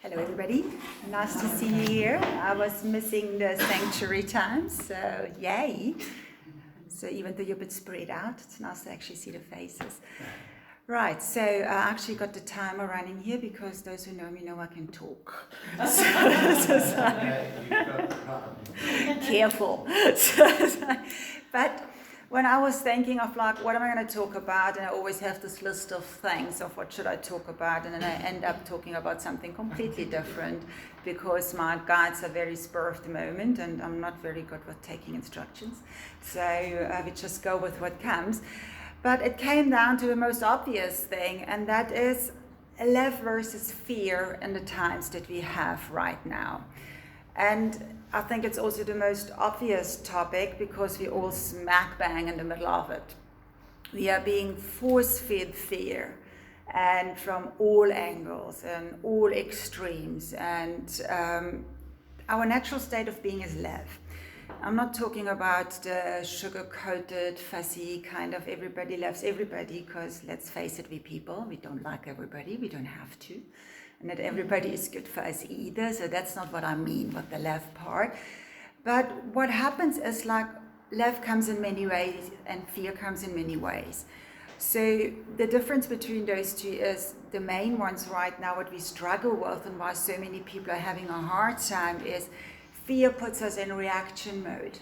Hello everybody, nice to see you here. I was missing the sanctuary times, so yay. So even though you're a bit spread out, it's nice to actually see the faces. Right, so I actually got the timer running here because those who know me know I can talk. Careful. But when I was thinking of like, what am I going to talk about? And I always have this list of things of what should I talk about. And then I end up talking about something completely different because my guides are very spur of the moment and I'm not very good with taking instructions. So we just go with what comes. But it came down to the most obvious thing, and that is love versus fear in the times that we have right now. And I think it's also the most obvious topic because we all smack bang in the middle of it. We are being force-fed fear, and from all angles and all extremes. And our natural state of being is love. I'm not talking about the sugar-coated, fussy kind of everybody loves everybody, because let's face it, we people, we don't like everybody, we don't have to. And not everybody is good for us either, so that's not what I mean with the love part. But what happens is like love comes in many ways and fear comes in many ways. So the difference between those two is the main ones right now, what we struggle with and why so many people are having a hard time is fear puts us in reaction mode.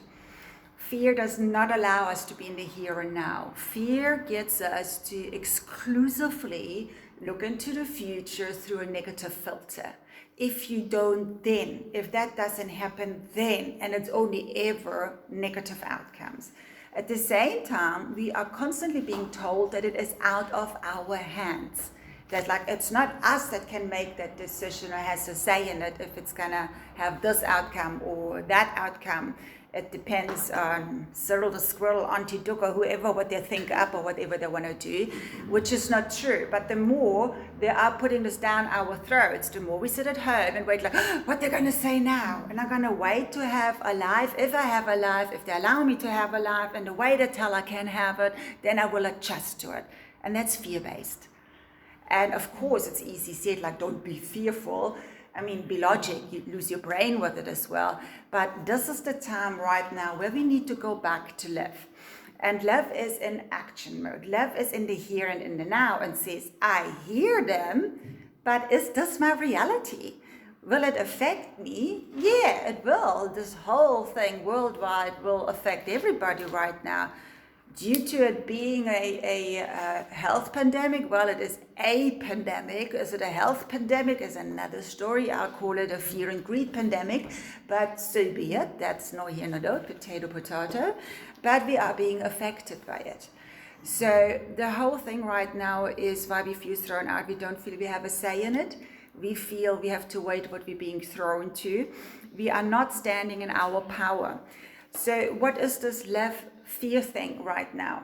Fear does not allow us to be in the here and now. Fear gets us to exclusively look into the future through a negative filter. If you don't, then. If that doesn't happen, then. And it's only ever negative outcomes. At the same time, we are constantly being told that it is out of our hands. That like it's not us that can make that decision or has a say in it if it's gonna have this outcome or that outcome. It depends on Cyril the Squirrel, Auntie Duke, or whoever, what they think up or whatever they want to do, which is not true. But the more they are putting this down our throats, the more we sit at home and wait like, what they're going to say now? And I'm going to wait to have a life. If I have a life, if they allow me to have a life, and the way they tell I can have it, then I will adjust to it. And that's fear-based. And of course, it's easy said, like, don't be fearful. I mean, be logic, you lose your brain with it as well. But this is the time right now where we need to go back to love. And love is in action mode. Love is in the here and in the now and says, I hear them, but is this my reality? Will it affect me? Yeah, it will. This whole thing worldwide will affect everybody right now. Due to it being a health pandemic, well, it is a pandemic. Is it a health pandemic? Is another story. I'll call it a fear and greed pandemic, but so be it. That's no here nor there, potato, potato. But we are being affected by it. So the whole thing right now is why we feel thrown out. We don't feel we have a say in it. We feel we have to wait what we're being thrown to. We are not standing in our power. So what is this love fear thing right now?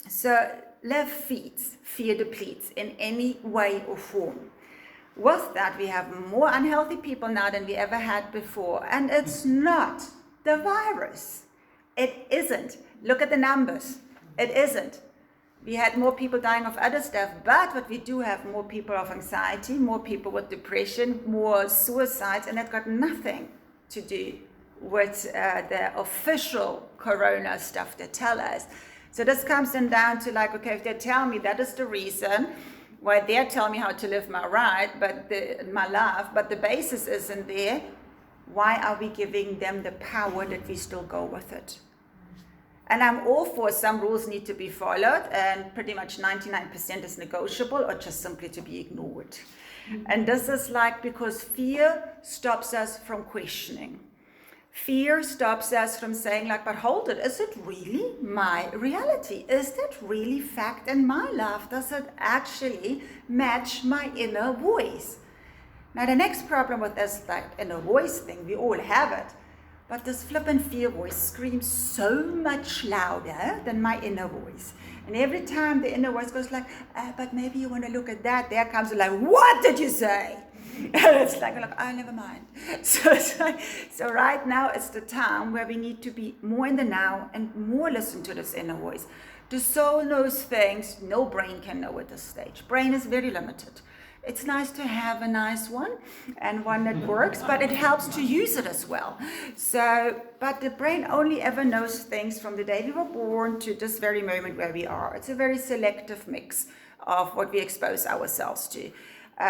So love feeds, fear depletes in any way or form. With that, we have more unhealthy people now than we ever had before. And it's not the virus. It isn't. Look at the numbers. It isn't. We had more people dying of other stuff, but what we do have more people of anxiety, more people with depression, more suicides, and that got nothing to do with the official corona stuff they tell us. So this comes then down to like, okay, if they tell me that is the reason why they're telling me how to live my life, but the basis isn't there, why are we giving them the power that we still go with it? And I'm all for some rules need to be followed, and pretty much 99% is negotiable or just simply to be ignored. And this is like because fear stops us from questioning. Fear stops us from saying like, but hold it, is it really my reality? Is that really fact in my life? Does it actually match my inner voice? Now the next problem with this like inner voice thing, we all have it, but this flippant fear voice screams so much louder than my inner voice. And every time the inner voice goes like, but maybe you want to look at that, there comes like, what did you say? And it's like, oh, never mind. So right now it's the time where we need to be more in the now and more listen to this inner voice. The soul knows things no brain can know at this stage. Brain is very limited. It's nice to have a nice one and one that works, but it helps to use it as well. So, but the brain only ever knows things from the day we were born to this very moment where we are. It's a very selective mix of what we expose ourselves to.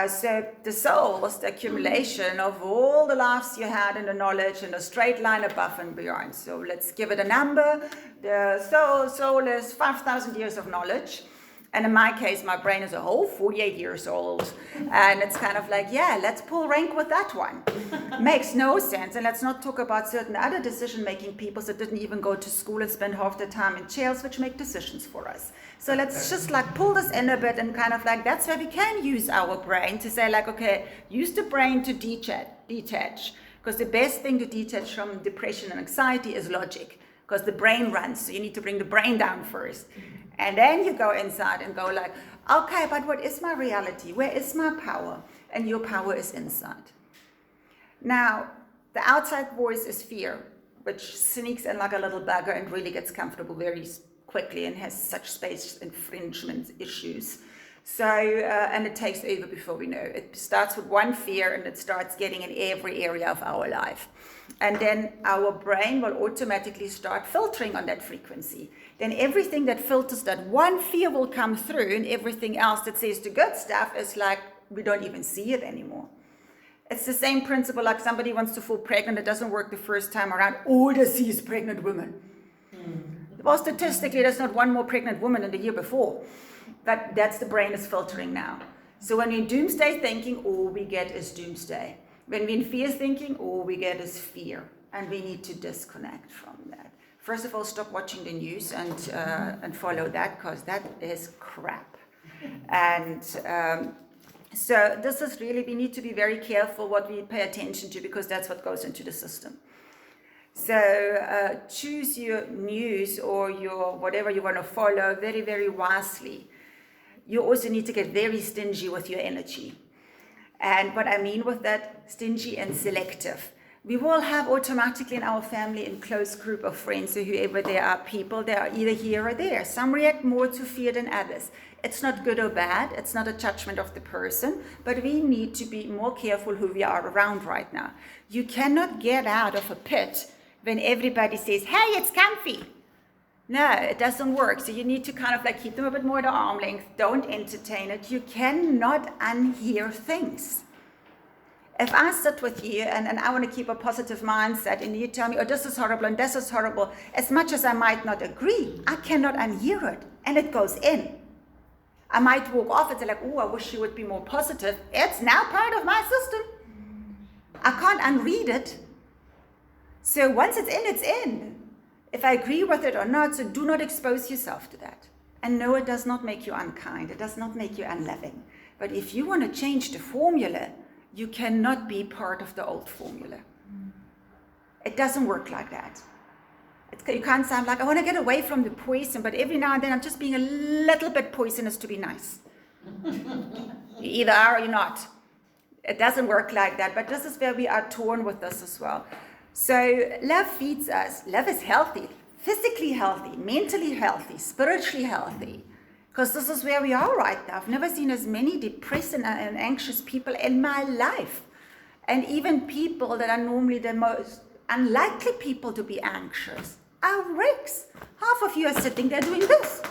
So the soul is the accumulation of all the lives you had and the knowledge in a straight line above and beyond. So let's give it a number. The soul is 5,000 years of knowledge. And in my case, my brain is a whole 48 years old. And it's kind of like, yeah, let's pull rank with that one. Makes no sense. And let's not talk about certain other decision-making people that didn't even go to school and spend half their time in jails, which make decisions for us. So let's just like pull this in a bit and kind of like, that's where we can use our brain to say like, okay, use the brain to detach. Because the best thing to detach from depression and anxiety is logic. Because the brain runs, so you need to bring the brain down first. And then you go inside and go like, okay, but what is my reality? Where is my power? And your power is inside. Now, the outside voice is fear, which sneaks in like a little bugger and really gets comfortable very quickly and has such space infringement issues. So, and it takes over before we know. It starts with one fear and it starts getting in every area of our life. And then our brain will automatically start filtering on that frequency. Then everything that filters that one fear will come through, and everything else that says the good stuff is like, we don't even see it anymore. It's the same principle like somebody wants to fall pregnant, it doesn't work the first time around, all they see is pregnant women. Well, statistically, there's not one more pregnant woman than the year before. But that's the brain is filtering now. So when we're in doomsday thinking, all we get is doomsday. When we're in fear thinking, all we get is fear. And we need to disconnect from that. First of all, stop watching the news and follow that, because that is crap. And so this is really, we need to be very careful what we pay attention to, because that's what goes into the system. So choose your news or your whatever you want to follow very, very wisely. You also need to get very stingy with your energy. And what I mean with that, stingy and selective. We will have automatically in our family and close group of friends or whoever there are people, they are either here or there. Some react more to fear than others. It's not good or bad. It's not a judgment of the person, but we need to be more careful who we are around right now. You cannot get out of a pit when everybody says, hey, it's comfy. No, it doesn't work. So you need to kind of like keep them a bit more at arm's length. Don't entertain it. You cannot unhear things. If I sit with you and I want to keep a positive mindset and you tell me, oh, this is horrible and this is horrible, as much as I might not agree, I cannot unhear it. And it goes in. I might walk off and say like, oh, I wish you would be more positive. It's now part of my system. I can't unread it. So once it's in, it's in. If I agree with it or not, so do not expose yourself to that. And no, it does not make you unkind. It does not make you unloving. But if you want to change the formula, you cannot be part of the old formula. It doesn't work like that. You can't say, I'm like, I want to get away from the poison, but every now and then I'm just being a little bit poisonous to be nice. You either are or you're not. It doesn't work like that, but this is where we are torn with this as well. So love feeds us. Love is healthy, physically healthy, mentally healthy, spiritually healthy. Because this is where we are right now. I've never seen as many depressed and anxious people in my life. And even people that are normally the most unlikely people to be anxious are wrecks. Half of you are sitting there doing this.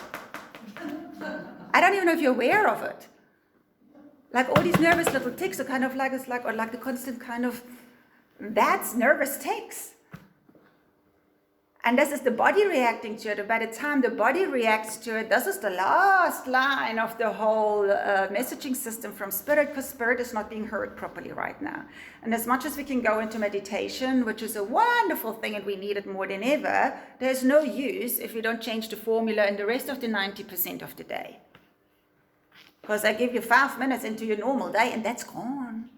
I don't even know if you're aware of it. Like all these nervous little tics are kind of like, it's like, or like the constant kind of, that's nervous tics. And this is the body reacting to it. And by the time the body reacts to it, this is the last line of the whole messaging system from spirit, because spirit is not being heard properly right now. And as much as we can go into meditation, which is a wonderful thing and we need it more than ever, there's no use if you don't change the formula in the rest of the 90% of the day. Because I give you 5 minutes into your normal day and that's gone.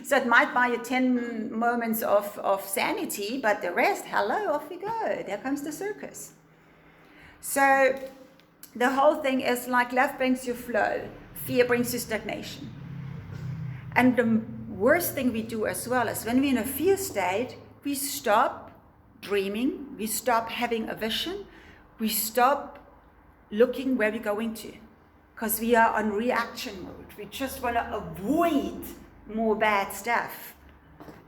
So it might buy you 10 moments of sanity, but the rest, hello, off we go. There comes the circus. So the whole thing is like love brings you flow, fear brings you stagnation. And the worst thing we do as well is when we're in a fear state, we stop dreaming, we stop having a vision, we stop looking where we're going to. because we are on reaction mode. We just want to avoid more bad stuff.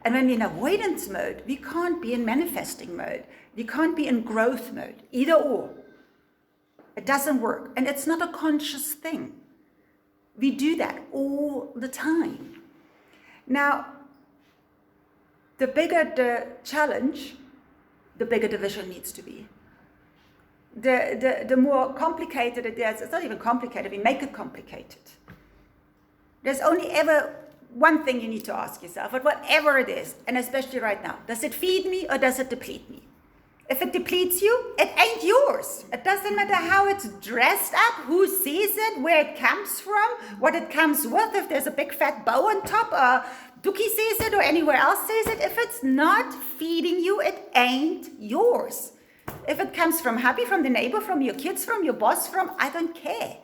And when we're in avoidance mode, we can't be in manifesting mode. We can't be in growth mode, either or. It doesn't work. And it's not a conscious thing. We do that all the time. Now, the bigger the challenge, the bigger the vision needs to be. The more complicated it is, it's not even complicated, we make it complicated. There's only ever one thing you need to ask yourself, but whatever it is, and especially right now, does it feed me or does it deplete me? If it depletes you, it ain't yours. It doesn't matter how it's dressed up, who sees it, where it comes from, what it comes with, if there's a big fat bow on top, or Dookie sees it, or anywhere else sees it. If it's not feeding you, it ain't yours. If it comes from hubby, from the neighbor, from your kids, from your boss, I don't care.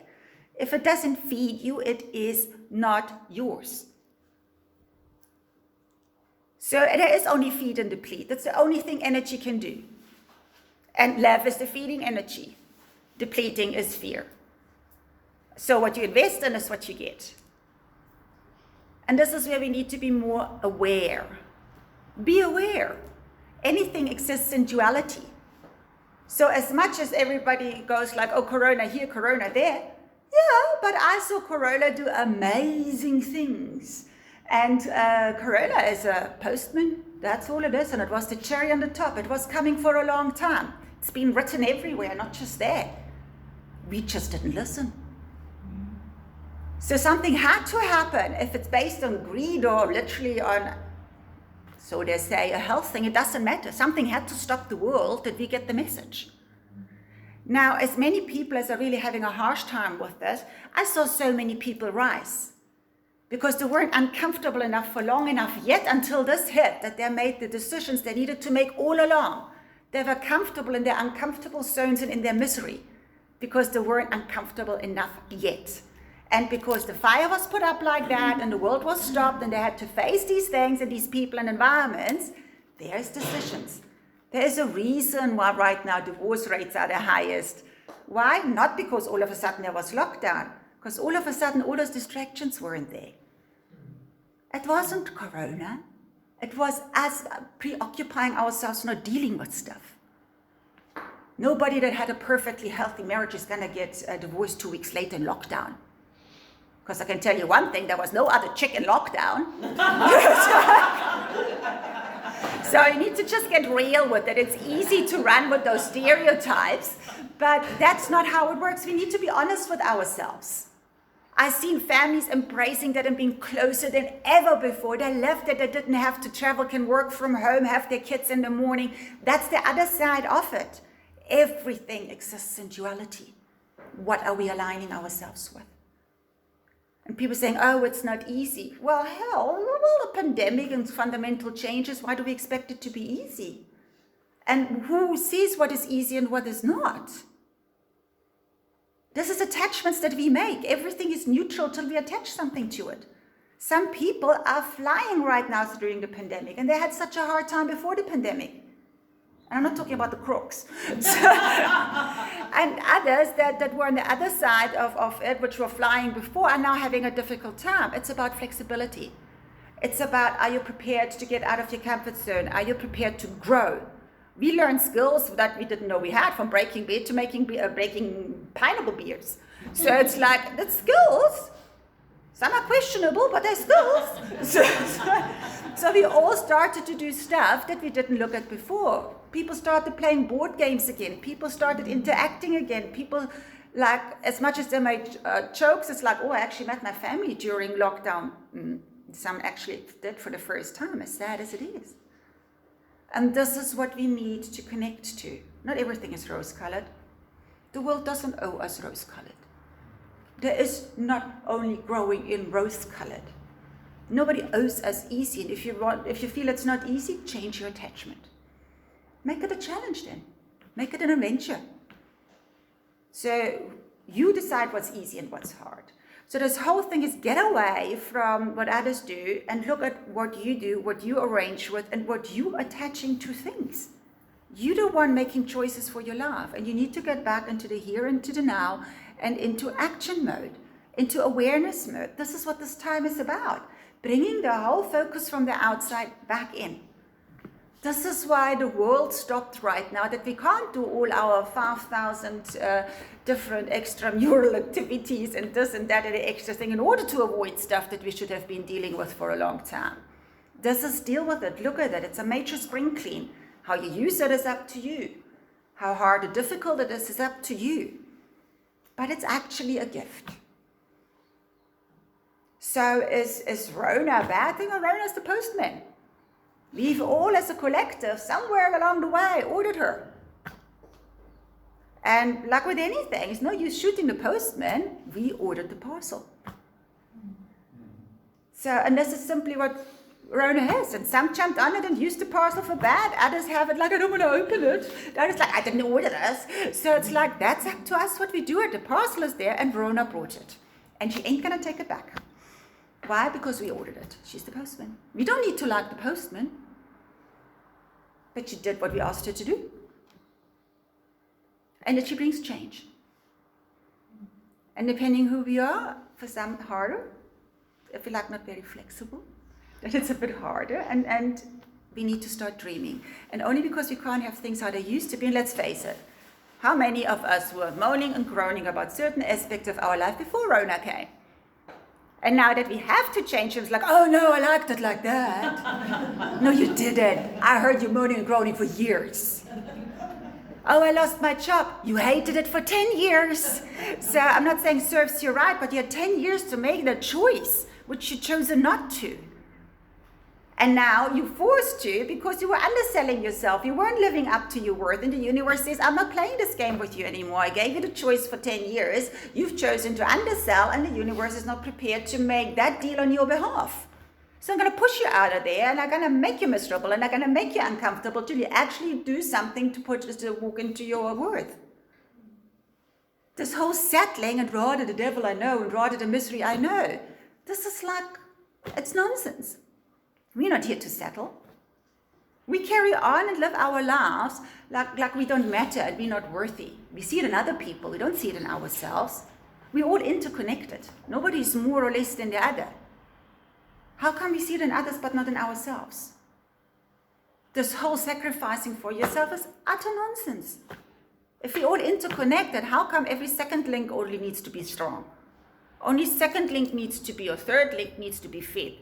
If it doesn't feed you, it is not yours. So there is only feed and deplete. That's the only thing energy can do. And love is the feeding energy. Depleting is fear. So what you invest in is what you get. And this is where we need to be more aware. Be aware. Anything exists in duality. So as much as everybody goes like, oh, Corona here, Corona there. Yeah, but I saw Corona do amazing things. And Corona is a postman. That's all it is. And it was the cherry on the top. It was coming for a long time. It's been written everywhere, not just there. We just didn't listen. So something had to happen. If it's based on greed or literally on, so they say, a health thing, it doesn't matter. Something had to stop the world that we get the message. Now, as many people as are really having a harsh time with this, I saw so many people rise. Because they weren't uncomfortable enough for long enough yet until this hit, that they made the decisions they needed to make all along. They were comfortable in their uncomfortable zones and in their misery because they weren't uncomfortable enough yet. And because the fire was put up like that and the world was stopped and they had to face these things and these people and environments, there's decisions. There is a reason why right now divorce rates are the highest. Why? Not because all of a sudden there was lockdown, because all of a sudden all those distractions weren't there. It wasn't Corona. It was us preoccupying ourselves, not dealing with stuff. Nobody that had a perfectly healthy marriage is going to get divorced 2 weeks later in lockdown. Because I can tell you one thing, there was no other chick in lockdown. So you need to just get real with it. It's easy to run with those stereotypes, but that's not how it works. We need to be honest with ourselves. I've seen families embracing that and being closer than ever before. They left it, they didn't have to travel, can work from home, have their kids in the morning. That's the other side of it. Everything exists in duality. What are we aligning ourselves with? And people saying, oh, it's not easy. Well, hell, a pandemic and fundamental changes, why do we expect it to be easy? And who sees what is easy and what is not? This is attachments that we make. Everything is neutral till we attach something to it. Some people are flying right now during the pandemic, and they had such a hard time before the pandemic. And I'm not talking about the crooks. And others that were on the other side of it, which were flying before, are now having a difficult time. It's about flexibility. It's about, are you prepared to get out of your comfort zone? Are you prepared to grow? We learn skills that we didn't know we had, from breaking beer to breaking pineapple beers. So it's like, that's skills. Some are questionable, but they're skills. So we all started to do stuff that we didn't look at before. People started playing board games again. People started interacting again. People, like, as much as they made jokes, it's like, oh, I actually met my family during lockdown. Some actually did for the first time, as sad as it is. And this is what we need to connect to. Not everything is rose-colored. The world doesn't owe us rose-colored. There is not only growing in rose-colored. Nobody owes us easy. And if you feel it's not easy, change your attachment. Make it a challenge then. Make it an adventure. So you decide what's easy and what's hard. So this whole thing is get away from what others do and look at what you do, what you arrange with, and what you're attaching to things. You're the one making choices for your life, and you need to get back into the here and to the now and into action mode, into awareness mode. This is what this time is about, bringing the whole focus from the outside back in. This is why the world stopped right now, that we can't do all our 5,000 different extramural activities and this and that and the extra thing in order to avoid stuff that we should have been dealing with for a long time. This is deal with it, look at it, it's a major spring clean. How you use it is up to you. How hard or difficult it is up to you. But it's actually a gift. So is Rona a bad thing, or Rona's the postman? We've all, as a collective, somewhere along the way, ordered her. And like with anything, it's no use shooting the postman. We ordered the parcel. So, and this is simply what Rona is. And some jumped on it and used the parcel for bad. Others have it like, I don't want to open it. Others like, I didn't order this. So it's like, that's up to us what we do. The parcel is there and Rona brought it. And she ain't going to take it back. Why? Because we ordered it. She's the postman. We don't need to like the postman. But she did what we asked her to do. And that she brings change. And depending who we are, for some harder, if we're like not very flexible, then it's a bit harder. And we need to start dreaming. And only because we can't have things how they used to be, and let's face it, how many of us were moaning and groaning about certain aspects of our life before Rona came? And now that we have to change, it's like, oh no, I liked it like that. No, you didn't. I heard you moaning and groaning for years. Oh, I lost my job. You hated it for 10 years. So I'm not saying serves you right, but you had 10 years to make that choice, which you chose not to. And now you're forced to because you were underselling yourself. You weren't living up to your worth. And the universe says, I'm not playing this game with you anymore. I gave you the choice for 10 years. You've chosen to undersell, and the universe is not prepared to make that deal on your behalf. So I'm going to push you out of there, and I'm going to make you miserable, and I'm going to make you uncomfortable till you actually do something to walk into your worth. This whole settling, and rather the devil I know, and rather the misery I know, this is like, it's nonsense. We're not here to settle. We carry on and live our lives like we don't matter and we're not worthy. We see it in other people. We don't see it in ourselves. We're all interconnected. Nobody is more or less than the other. How come we see it in others but not in ourselves? This whole sacrificing for yourself is utter nonsense. If we're all interconnected, how come every second link only needs to be strong? Only second link needs to be, or third link needs to be fed.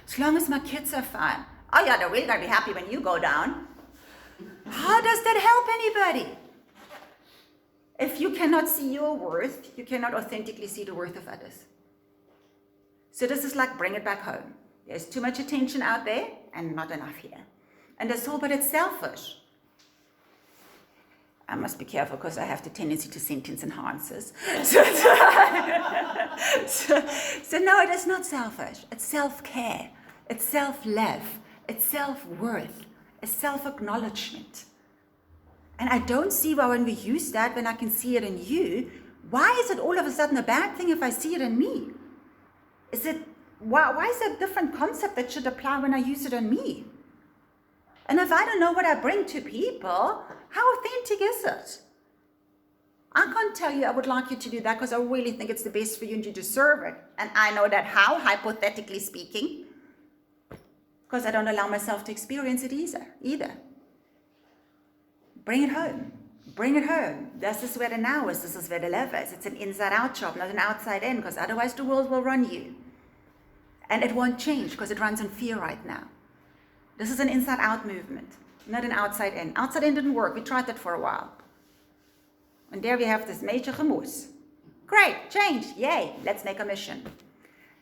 As long as my kids are fine. Oh yeah, they're really going to be happy when you go down. How does that help anybody? If you cannot see your worth, you cannot authentically see the worth of others. So this is like bring it back home. There's too much attention out there and not enough here. And that's all, but it's selfish. I must be careful because I have the tendency to sentence enhancers. So no, it is not selfish. It's self-care. It's self-love. It's self-worth. It's self-acknowledgement. And I don't see why when we use that, when I can see it in you, why is it all of a sudden a bad thing if I see it in me? Why is it a different concept that should apply when I use it on me? And if I don't know what I bring to people, how authentic is it? I can't tell you I would like you to do that because I really think it's the best for you and you deserve it. And I know that how, hypothetically speaking, because I don't allow myself to experience it either. Bring it home. Bring it home. This is where the now is. This is where the love is. It's an inside-out job, not an outside-in, because otherwise the world will run you. And it won't change because it runs on fear right now. This is an inside-out movement, not an outside-in. Outside-in didn't work. We tried that for a while. And there we have this major gemoes. Great, change, yay, let's make a mission.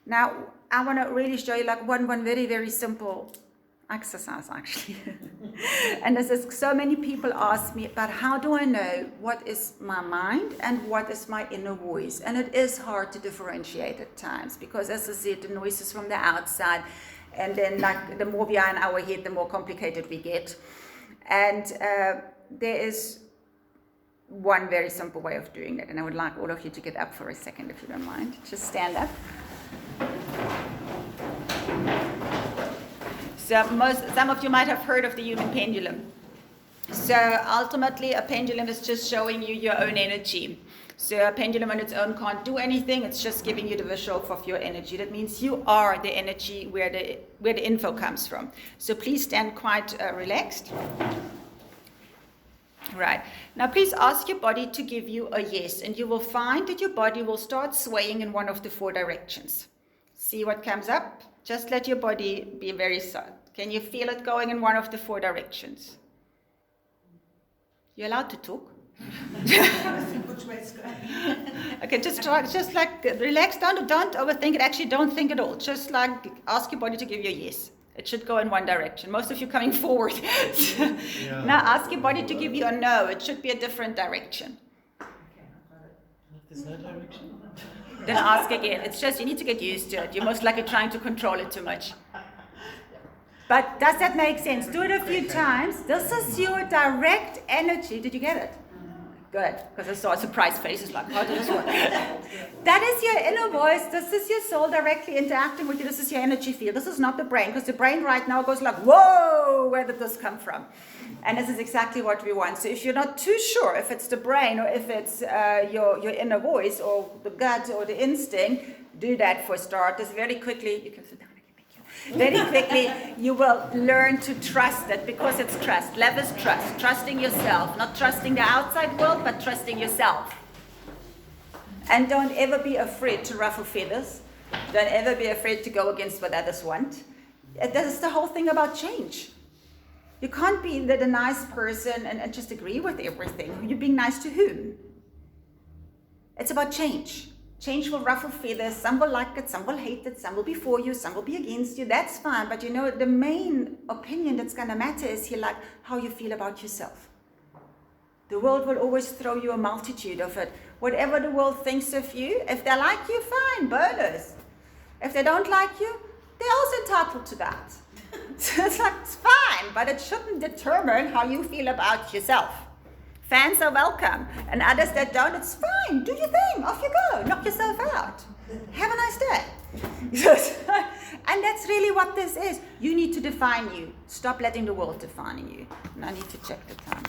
Now, I want to really show you like one very, very simple exercise, actually. And this is, so many people ask me about how do I know what is my mind and what is my inner voice. And it is hard to differentiate at times because, as I said, the noise is from the outside. And then like the more we are in our head, the more complicated we get. And there is one very simple way of doing that. And I would like all of you to get up for a second, if you don't mind. Just stand up. So some of you might have heard of the human pendulum. So ultimately, a pendulum is just showing you your own energy. So a pendulum on its own can't do anything. It's just giving you the visual of your energy. That means you are the energy where the info comes from. So please stand quite relaxed. Right. Now please ask your body to give you a yes, and you will find that your body will start swaying in one of the 4 directions. See what comes up? Just let your body be very soft. Can you feel it going in one of the 4 directions? You're allowed to talk. Which way it's going? Okay, just try, just like relax, don't overthink it. Actually, don't think at all. Just like ask your body to give you a yes. It should go in one direction. Most of you coming forward. Yeah. Now ask your body to give you a no. It should be a different direction. There's no direction. Then ask again. It's just you need to get used to it. You're most likely trying to control it too much. But does that make sense? Do it a few times. This is your direct energy. Did you get it? Good, because I saw a surprised faces like, how does this work? That is your inner voice. This is your soul directly interacting with you. This is your energy field. This is not the brain, because the brain right now goes like, whoa, where did this come from? And this is exactly what we want. So if you're not too sure if it's the brain or if it's your inner voice or the gut or the instinct, do that for starters. Very quickly, you can sit down. Very quickly, you will learn to trust it, because it's trust. Love is trust. Trusting yourself. Not trusting the outside world, but trusting yourself. And don't ever be afraid to ruffle feathers. Don't ever be afraid to go against what others want. That is the whole thing about change. You can't be the nice person and just agree with everything. You're being nice to whom? It's about change. Change will ruffle feathers. Some will like it, some will hate it, some will be for you, some will be against you. That's fine. But you know, the main opinion that's going to matter is here, like how you feel about yourself. The world will always throw you a multitude of it. Whatever the world thinks of you, if they like you, fine, bonus. If they don't like you, they're also entitled to that. So it's like, it's fine, but it shouldn't determine how you feel about yourself. Fans are welcome, and others that don't, it's fine. Do your thing. Off you go. Knock yourself out. Have a nice day. And that's really what this is. You need to define you. Stop letting the world define you. And I need to check the time.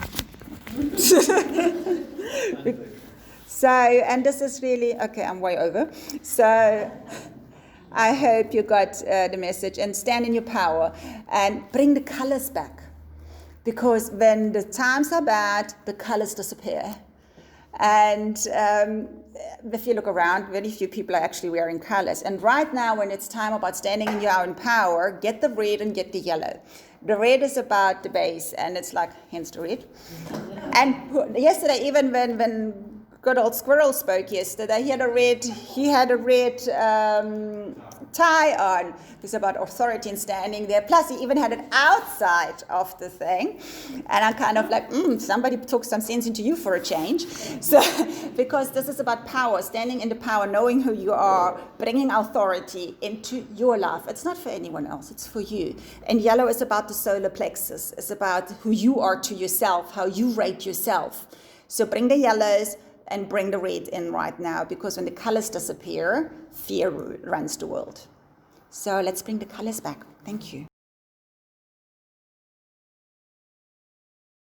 So, and this is really, okay, I'm way over. So, I hope you got the message, and stand in your power and bring the colors back. Because when the times are bad, the colors disappear. And if you look around, very few people are actually wearing colors. And right now, when it's time about standing in your own power, get the red and get the yellow. The red is about the base, and it's like, hence the red. And yesterday, even when good old Squirrel spoke yesterday, he had a red tie on. It's about authority and standing there. Plus, he even had it outside of the thing. And I'm kind of like, somebody took some sense into you for a change. So, because this is about power, standing in the power, knowing who you are, bringing authority into your life. It's not for anyone else, it's for you. And yellow is about the solar plexus. It's about who you are to yourself, how you rate yourself. So bring the yellows and bring the red in right now, because when the colors disappear, fear runs the world. So let's bring the colors back. Thank you.